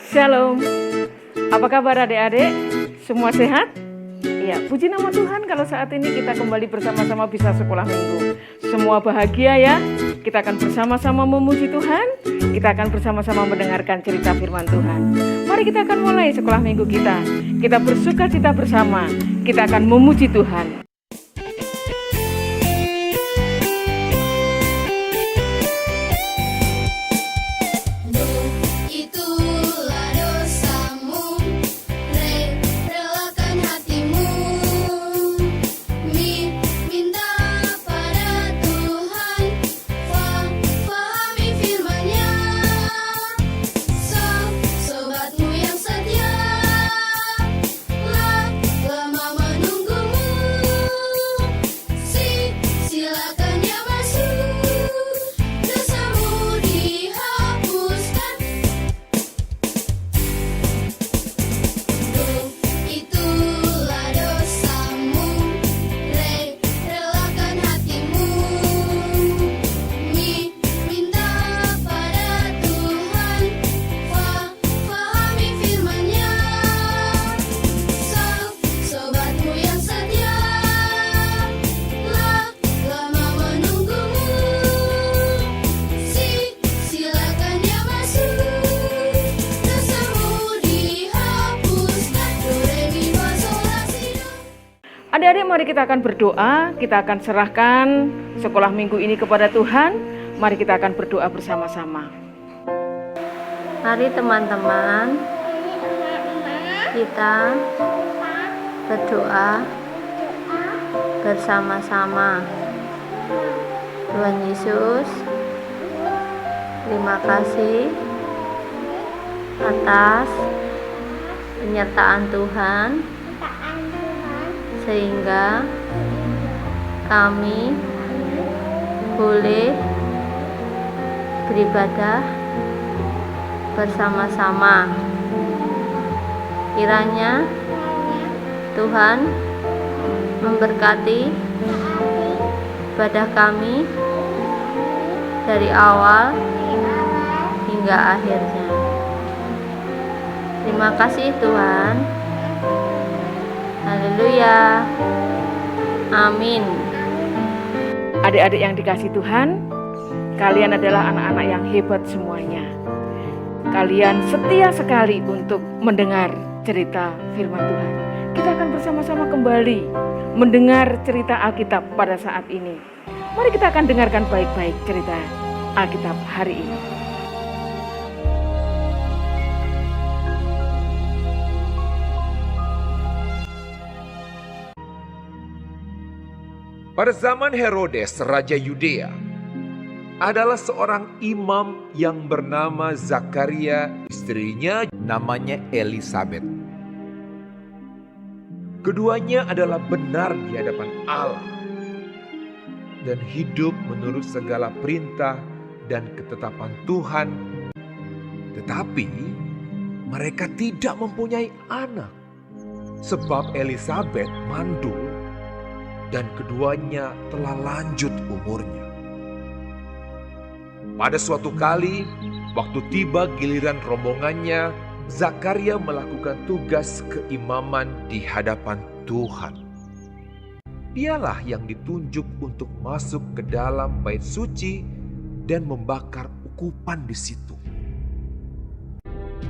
Shalom, apa kabar adik-adik? Semua sehat? Ya, puji nama Tuhan kalau saat ini kita kembali bersama-sama bisa sekolah minggu. Semua bahagia ya, kita akan bersama-sama memuji Tuhan, kita akan bersama-sama mendengarkan cerita firman Tuhan. Mari kita akan mulai sekolah minggu kita. Kita bersuka cita bersama, kita akan memuji Tuhan. Adik-adik, mari kita akan berdoa, kita akan serahkan sekolah minggu ini kepada Tuhan. Mari kita akan berdoa bersama-sama. Mari teman-teman, kita berdoa bersama-sama. Tuhan Yesus, terima kasih atas penyertaan Tuhan, sehingga kami boleh beribadah bersama-sama. Kiranya Tuhan memberkati ibadah kami dari awal hingga akhirnya. Terima kasih Tuhan. Haleluya. Amin. Adik-adik yang dikasih Tuhan, kalian adalah anak-anak yang hebat semuanya. Kalian setia sekali untuk mendengar cerita firman Tuhan. Kita akan bersama-sama kembali mendengar cerita Alkitab pada saat ini. Mari kita akan dengarkan baik-baik cerita Alkitab hari ini. Pada zaman Herodes, Raja Yudea, adalah seorang imam yang bernama Zakaria, istrinya namanya Elisabet. Keduanya adalah benar di hadapan Allah dan hidup menurut segala perintah dan ketetapan Tuhan. Tetapi mereka tidak mempunyai anak sebab Elisabet mandul dan keduanya telah lanjut umurnya. Pada suatu kali, waktu tiba giliran rombongannya, Zakaria melakukan tugas keimaman di hadapan Tuhan. Dialah yang ditunjuk untuk masuk ke dalam bait suci dan membakar ukupan di situ.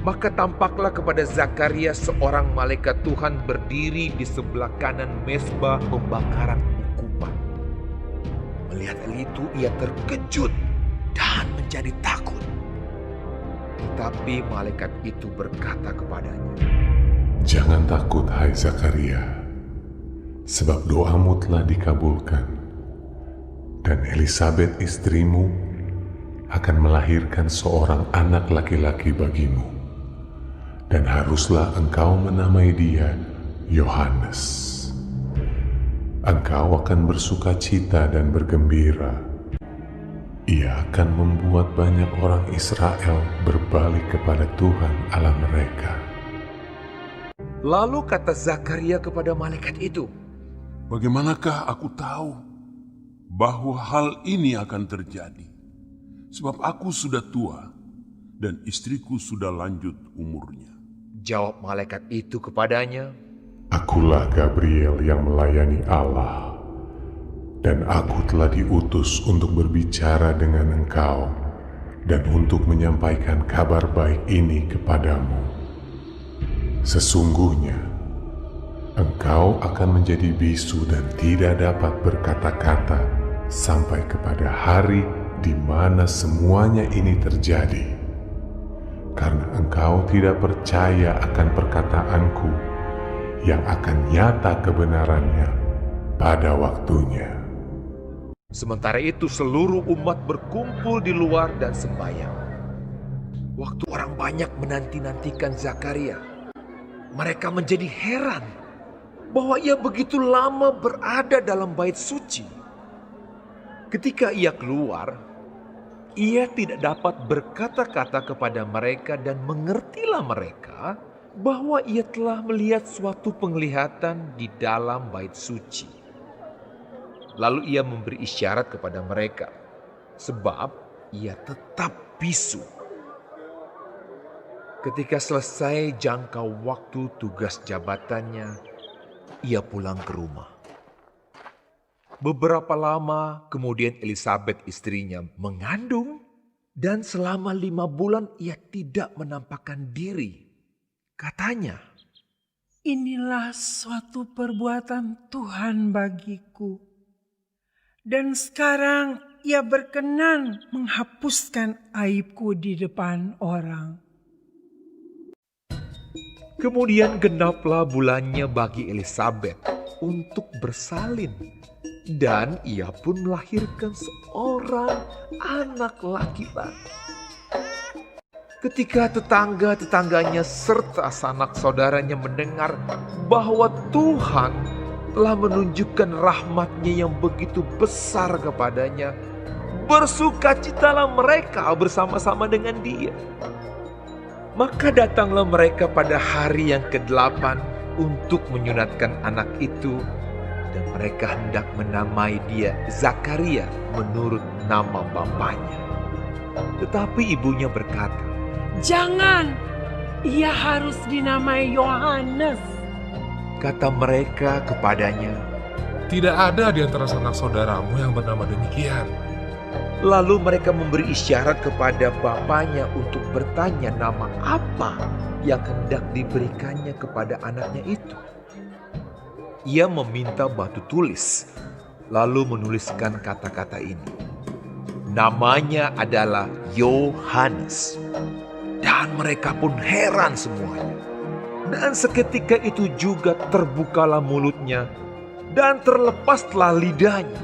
Maka tampaklah kepada Zakaria seorang malaikat Tuhan berdiri di sebelah kanan mezbah pembakaran ukupan. Melihat hal itu ia terkejut dan menjadi takut. Tetapi malaikat itu berkata kepadanya, "Jangan takut, hai Zakaria, sebab doamu telah dikabulkan, dan Elisabet istrimu akan melahirkan seorang anak laki-laki bagimu. Dan haruslah engkau menamai dia Yohanes. Engkau akan bersuka cita dan bergembira. Ia akan membuat banyak orang Israel berbalik kepada Tuhan Allah mereka." Lalu kata Zakaria kepada malaikat itu, "Bagaimanakah aku tahu bahwa hal ini akan terjadi? Sebab aku sudah tua dan istriku sudah lanjut umurnya. Jawab malaikat itu kepadanya, Akulah Gabriel yang melayani Allah, dan aku telah diutus untuk berbicara dengan engkau dan untuk menyampaikan kabar baik ini kepadamu. Sesungguhnya, engkau akan menjadi bisu dan tidak dapat berkata-kata sampai kepada hari di mana semuanya ini terjadi, karena engkau tidak percaya akan perkataanku yang akan nyata kebenarannya pada waktunya. Sementara itu seluruh umat berkumpul di luar dan sembahyang. Waktu orang banyak menanti-nantikan Zakaria, mereka menjadi heran bahwa ia begitu lama berada dalam bait suci. Ketika ia keluar, ia tidak dapat berkata-kata kepada mereka dan mengertilah mereka bahwa ia telah melihat suatu penglihatan di dalam bait suci. Lalu ia memberi isyarat kepada mereka, sebab ia tetap bisu. Ketika selesai jangka waktu tugas jabatannya, ia pulang ke rumah. Beberapa lama kemudian Elisabet istrinya mengandung, dan selama 5 bulan ia tidak menampakkan diri. Katanya, Inilah suatu perbuatan Tuhan bagiku. Dan sekarang ia berkenan menghapuskan aibku di depan orang. kemudian genaplah bulannya bagi Elisabet untuk bersalin, dan ia pun melahirkan seorang anak laki-laki. Ketika tetangga-tetangganya serta sanak saudaranya mendengar bahwa Tuhan telah menunjukkan rahmat-Nya yang begitu besar kepadanya, bersukacitalah mereka bersama-sama dengan dia. Maka datanglah mereka pada hari yang ke-8 untuk menyunatkan anak itu, dan mereka hendak menamai dia Zakaria menurut nama bapaknya. Tetapi ibunya berkata, Jangan, ia harus dinamai Yohanes. kata mereka kepadanya. Tidak ada di antara sanak saudaramu yang bernama demikian. Lalu mereka memberi isyarat kepada bapaknya untuk bertanya nama apa yang hendak diberikannya kepada anaknya itu. Ia meminta batu tulis, lalu menuliskan kata-kata ini. Namanya adalah Yohanes. Dan mereka pun heran semuanya. Dan seketika itu juga terbukalah mulutnya dan terlepaslah lidahnya.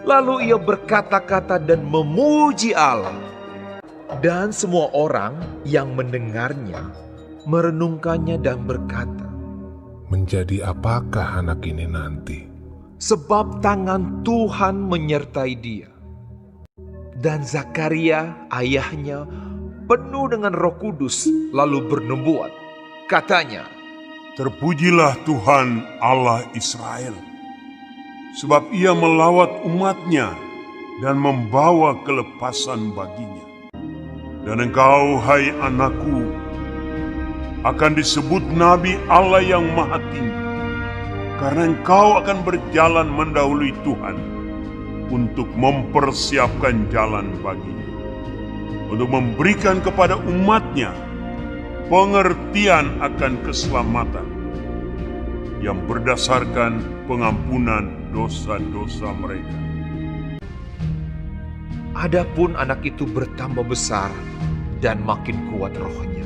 Lalu ia berkata-kata dan memuji Allah. Dan semua orang yang mendengarnya merenungkannya dan berkata, Menjadi apakah anak ini nanti? sebab tangan Tuhan menyertai dia. Dan Zakaria ayahnya penuh dengan Roh Kudus lalu bernubuat. Katanya, Terpujilah Tuhan Allah Israel, sebab ia melawat umatnya dan membawa kelepasan baginya. Dan engkau, hai anakku, akan disebut Nabi Allah yang Maha Tinggi, karena engkau akan berjalan mendahului Tuhan untuk mempersiapkan jalan baginya, untuk memberikan kepada umatnya pengertian akan keselamatan yang berdasarkan pengampunan dosa-dosa mereka. adapun anak itu bertambah besar dan makin kuat rohnya.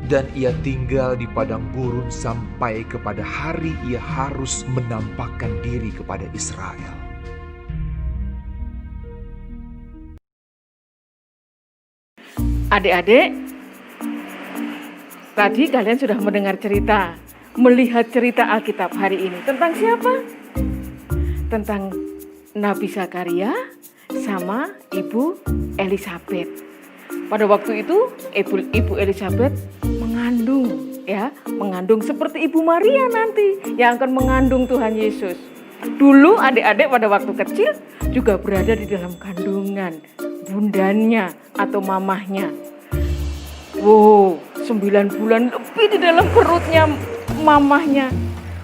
Dan ia tinggal di padang gurun sampai kepada hari ia harus menampakkan diri kepada Israel. Adik-adik, tadi kalian sudah mendengar cerita, melihat cerita Alkitab hari ini. Tentang siapa? Tentang Nabi Zakaria sama Ibu Elisabet. Pada waktu itu Ibu Elisabet mengandung seperti Ibu Maria nanti yang akan mengandung Tuhan Yesus. Dulu adik-adik pada waktu kecil juga berada di dalam kandungan bundanya atau mamahnya. Wow, 9 bulan lebih di dalam perutnya mamahnya.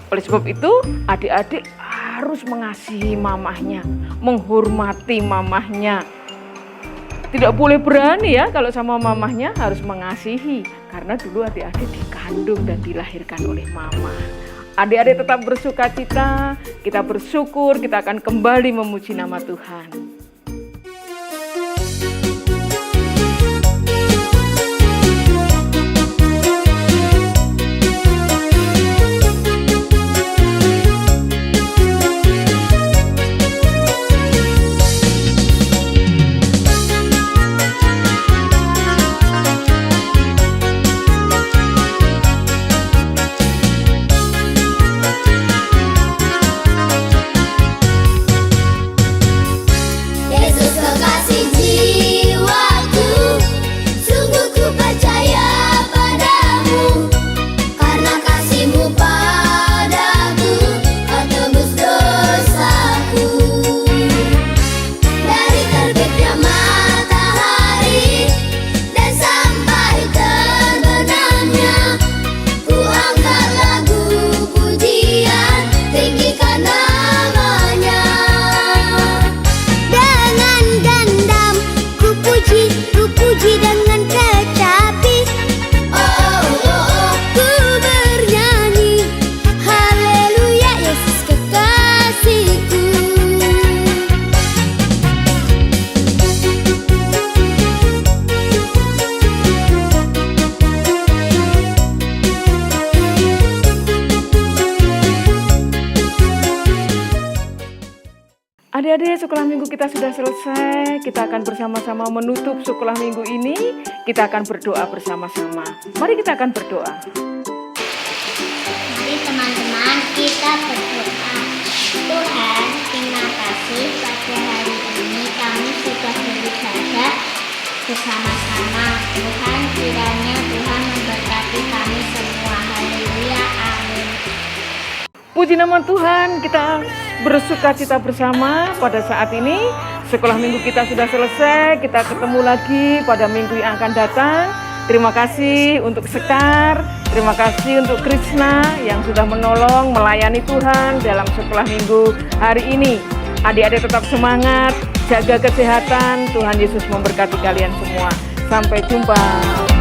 Oleh sebab itu, adik-adik harus mengasihi mamahnya, menghormati mamahnya. Tidak boleh berani ya kalau sama mamahnya, harus mengasihi. Karena dulu adik-adik dikandung dan dilahirkan oleh mama. Adik-adik tetap bersukacita, kita bersyukur, kita akan kembali memuji nama Tuhan. Adik-adik, sekolah minggu kita sudah selesai. Kita akan bersama-sama menutup sekolah minggu ini. Kita akan berdoa bersama-sama. Mari kita akan berdoa. Mari teman-teman kita berdoa. Tuhan, terima kasih pada hari ini kami sudah beribadah bersama-sama. Tuhan, kiranya Tuhan memberkati kami semua. Haleluya, amin. Puji nama Tuhan, kita bersukacita bersama pada saat ini. Sekolah minggu kita sudah selesai, kita ketemu lagi pada minggu yang akan datang. Terima kasih untuk Sekar, terima kasih untuk Krishna yang sudah menolong, melayani Tuhan dalam sekolah minggu hari ini. Adik-adik tetap semangat, jaga kesehatan, Tuhan Yesus memberkati kalian semua. Sampai jumpa.